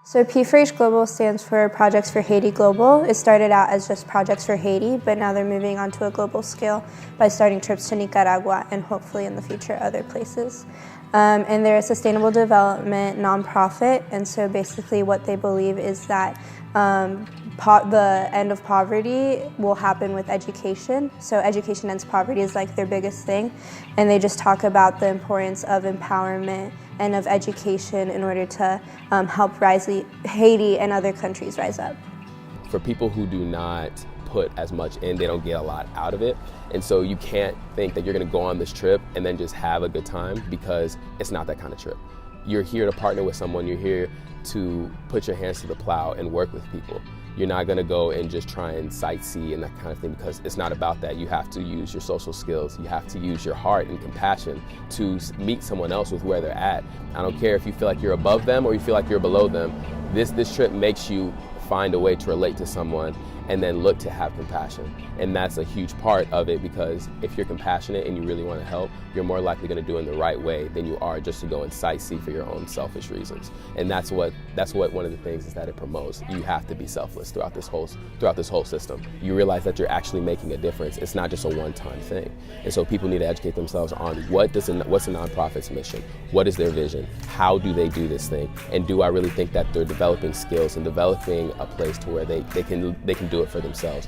So P4H Global stands for Projects for Haiti Global. It started out as just Projects for Haiti, but now they're moving on to a global scale by starting trips to Nicaragua and hopefully in the future other places. And they're a sustainable development nonprofit, and so basically what they believe is that the end of poverty will happen with education. So education ends poverty is like their biggest thing, and they just talk about the importance of empowerment and of education in order to help Haiti and other countries rise up. For people who do not put as much in, they don't get a lot out of it. And so you can't think that you're gonna go on this trip and then just have a good time, because it's not that kind of trip. You're here to partner with someone, you're here to put your hands to the plow and work with people. You're not gonna go and just try and sightsee and that kind of thing, because it's not about that. You have to use your social skills, you have to use your heart and compassion to meet someone else with where they're at. I don't care if you feel like you're above them or you feel like you're below them. This trip makes you find a way to relate to someone and then look to have compassion. And that's a huge part of it, because if you're compassionate and you really want to help, you're more likely going to do it in the right way than you are just to go and sightsee for your own selfish reasons. And that's what one of the things is that it promotes. You have to be selfless throughout this whole system. You realize that you're actually making a difference. It's not just a one-time thing. And so people need to educate themselves on what's a nonprofit's mission? What is their vision? How do they do this thing? And do I really think that they're developing skills and developing a place to where they can do it for themselves?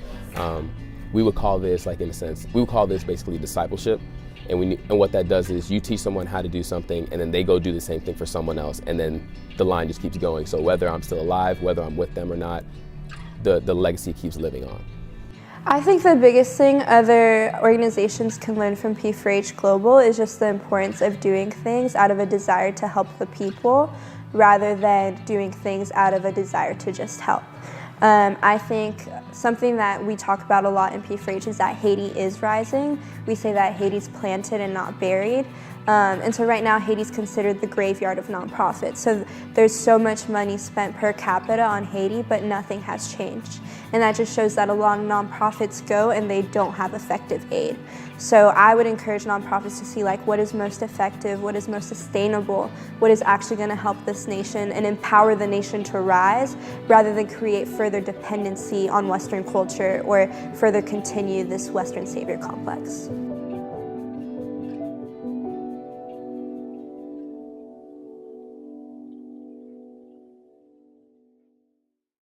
We would call this, basically discipleship. And what that does is you teach someone how to do something, and then they go do the same thing for someone else, and then the line just keeps going. So whether I'm still alive, whether I'm with them or not, the legacy keeps living on. I think the biggest thing other organizations can learn from P4H Global is just the importance of doing things out of a desire to help the people, rather than doing things out of a desire to just help. I think something that we talk about a lot in P4H is that Haiti is rising. We say that Haiti's planted and not buried. And so right now Haiti's considered the graveyard of nonprofits. So there's so much money spent per capita on Haiti, but nothing has changed. And that just shows that a lot of nonprofits go and they don't have effective aid. So I would encourage nonprofits to see what is most effective, what is most sustainable, what is actually going to help this nation and empower the nation to rise, rather than create further dependency on Western culture or further continue this Western savior complex.